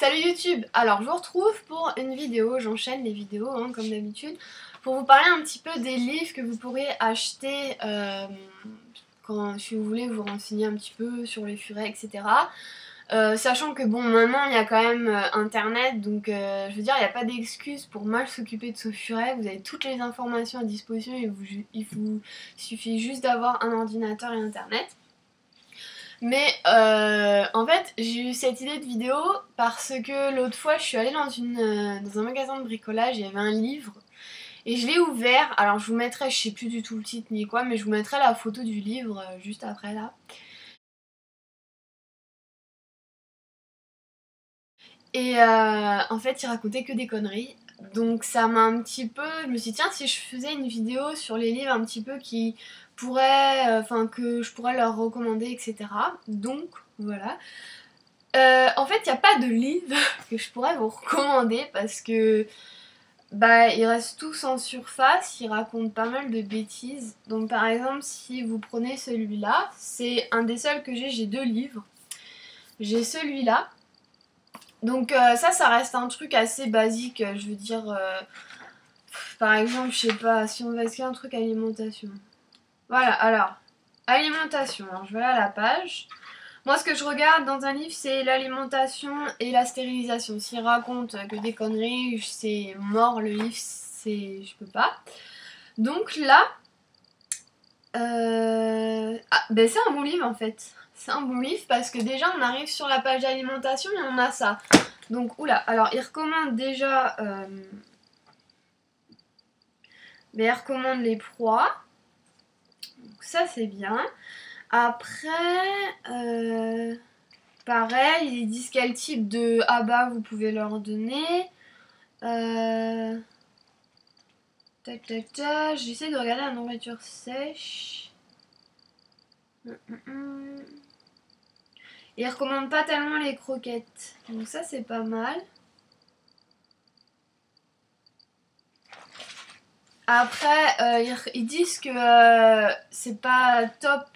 Salut YouTube. Alors je vous retrouve pour une vidéo, j'enchaîne les vidéos hein, comme d'habitude, pour vous parler un petit peu des livres que vous pourrez acheter si vous voulez vous renseigner un petit peu sur les furets, etc. Sachant que bon, maintenant il y a quand même internet, donc je veux dire il n'y a pas d'excuse pour mal s'occuper de ce furet. Vous avez toutes les informations à disposition et il vous suffit juste d'avoir un ordinateur et internet. Mais en fait j'ai eu cette idée de vidéo parce que l'autre fois je suis allée dans un magasin de bricolage, il y avait un livre et je l'ai ouvert. Alors je vous mettrai, je sais plus du tout le titre ni quoi, mais je vous mettrai la photo du livre juste après là. Et en fait il racontait que des conneries. Donc ça m'a un petit peu... Je me suis dit tiens, si je faisais une vidéo sur les livres un petit peu qui pourraient... que je pourrais leur recommander, etc. Donc voilà. En fait il n'y a pas de livre que je pourrais vous recommander parce que... Bah ils restent tous en surface, ils racontent pas mal de bêtises. Donc par exemple si vous prenez celui-là, c'est un des seuls que j'ai deux livres. J'ai celui-là. Donc ça reste un truc assez basique, je veux dire, par exemple, je sais pas, si on va essayer un truc alimentation. Voilà, alors, alimentation, alors je vais aller à la page. Moi ce que je regarde dans un livre c'est l'alimentation et la stérilisation. S'il raconte que des conneries, c'est mort le livre, je peux pas. Donc là, ben c'est un bon livre en fait. C'est un bon livre parce que déjà on arrive sur la page d'alimentation et on a ça. Donc, oula, alors il recommande déjà... mais il recommande les proies. Donc ça c'est bien. Après, pareil, ils disent quel type de abat vous pouvez leur donner. Tac tac tac, j'essaie de regarder la nourriture sèche. Ils recommandent pas tellement les croquettes. Donc ça c'est pas mal. Après, ils disent que c'est pas top.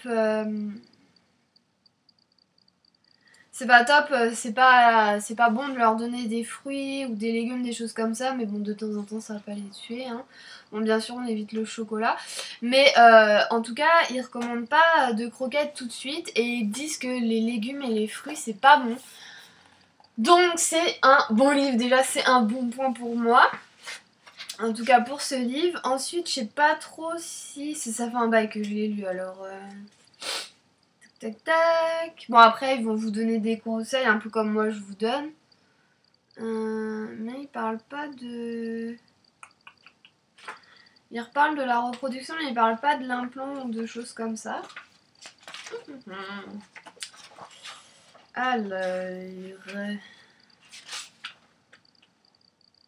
C'est pas bon de leur donner des fruits ou des légumes, des choses comme ça. Mais bon, de temps en temps, ça va pas les tuer. Hein. Bon, bien sûr, on évite le chocolat. Mais en tout cas, ils recommandent pas de croquettes tout de suite. Et ils disent que les légumes et les fruits, c'est pas bon. Donc, c'est un bon livre. Déjà, c'est un bon point pour moi. En tout cas pour ce livre. Ensuite je sais pas trop si... Ça fait un bail que je l'ai lu alors... Tac tac tac. Bon après ils vont vous donner des conseils un peu comme moi je vous donne. Mais ils parlent pas de... Ils reparlent de la reproduction mais ils parlent pas de l'implant ou de choses comme ça. Alors...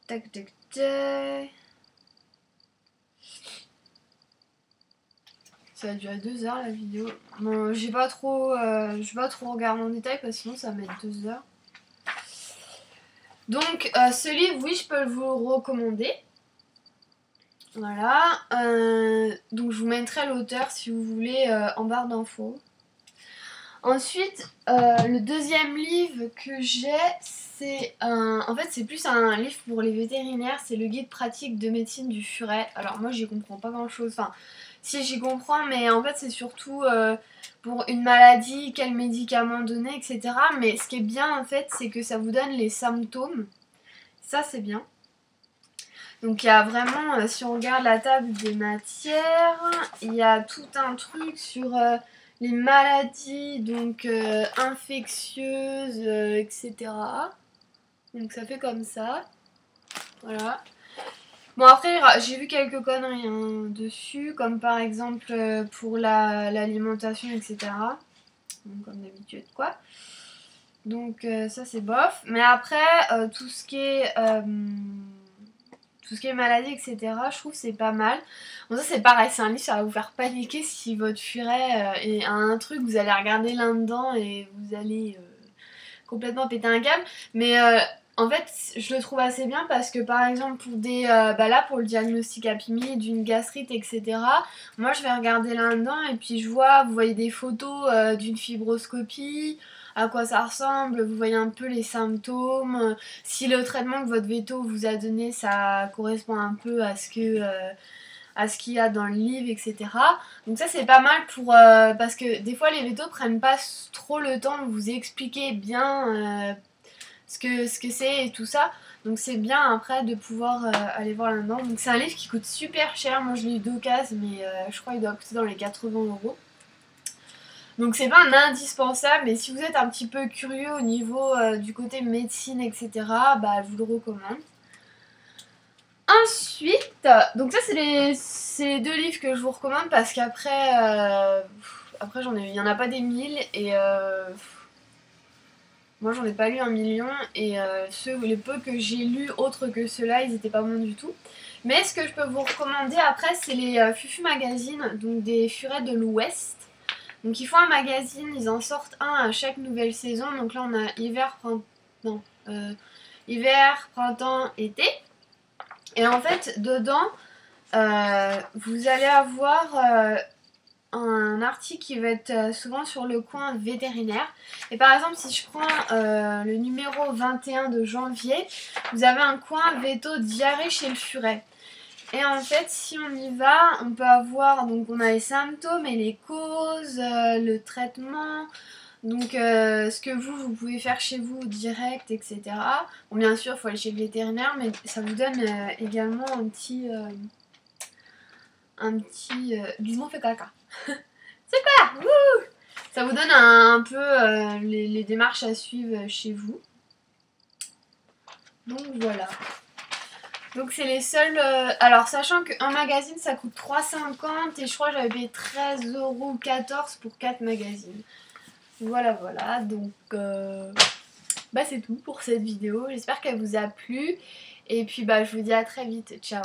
Tac tac tac... Ça a duré 2 heures la vidéo. Bon, je vais pas trop regarder en détail parce que sinon ça va mettre 2 heures. Donc ce livre, oui, je peux vous le recommander. Voilà. Donc je vous mettrai l'auteur si vous voulez en barre d'infos. Ensuite, le deuxième livre que j'ai, c'est en fait c'est plus un livre pour les vétérinaires, c'est le guide pratique de médecine du furet. Alors moi j'y comprends pas grand chose, enfin si j'y comprends, mais en fait c'est surtout pour une maladie, quel médicament donner, etc. Mais ce qui est bien en fait, c'est que ça vous donne les symptômes. Ça c'est bien. Donc il y a vraiment, si on regarde la table des matières, il y a tout un truc sur les maladies donc infectieuses, etc. Donc ça fait comme ça. Voilà. Bon après j'ai vu quelques conneries hein, dessus, comme par exemple pour l'alimentation, etc. Donc, comme d'habitude quoi. Donc ça c'est bof. Mais après tout ce qui est maladie, etc. je trouve c'est pas mal. Bon ça c'est pareil, c'est un livre, ça va vous faire paniquer si votre furet est un truc, vous allez regarder là-dedans et vous allez complètement péter un câble. Mais en fait je le trouve assez bien parce que par exemple pour des là pour le diagnostic APIMI d'une gastrite, etc. moi je vais regarder là-dedans et puis vous voyez des photos d'une fibroscopie. à quoi ça ressemble, vous voyez un peu les symptômes, si le traitement que votre veto vous a donné ça correspond un peu à ce qu'il y a dans le livre, etc. Donc ça c'est pas mal pour parce que des fois les vétos prennent pas trop le temps de vous expliquer bien ce que c'est et tout ça. Donc c'est bien après de pouvoir aller voir là-dedans. Donc c'est un livre qui coûte super cher. Moi je l'ai eu d'occasion, mais je crois qu'il doit coûter dans les 80 €. Donc c'est pas un indispensable, mais si vous êtes un petit peu curieux au niveau du côté médecine, etc., bah je vous le recommande. Ensuite, donc ça c'est les deux livres que je vous recommande parce qu'après après il y en a pas des 1000 et moi j'en ai pas lu 1 million et les peu que j'ai lus autres que ceux-là ils étaient pas bons du tout. Mais ce que je peux vous recommander après c'est les Fufu Magazine, donc des Furets de l'Ouest. Donc ils font un magazine, ils en sortent un à chaque nouvelle saison. Donc là on a hiver, printemps, été. Et en fait dedans vous allez avoir un article qui va être souvent sur le coin vétérinaire. Et par exemple, si je prends le numéro 21 de janvier, vous avez un coin veto diarrhée chez le furet. Et en fait, si on y va, on peut avoir, donc on a les symptômes et les causes, le traitement, donc ce que vous pouvez faire chez vous direct, etc. Bon, bien sûr, il faut aller chez le vétérinaire, mais ça vous donne également un petit Gizmo fait caca. Super. Wouh. Ça vous donne un peu les démarches à suivre chez vous. Donc voilà. Donc c'est les seuls... alors sachant qu'un magazine ça coûte 3,50 et je crois que j'avais payé 13,14 € pour 4 magazines. Voilà voilà. Donc bah c'est tout pour cette vidéo. J'espère qu'elle vous a plu. Et puis bah je vous dis à très vite. Ciao.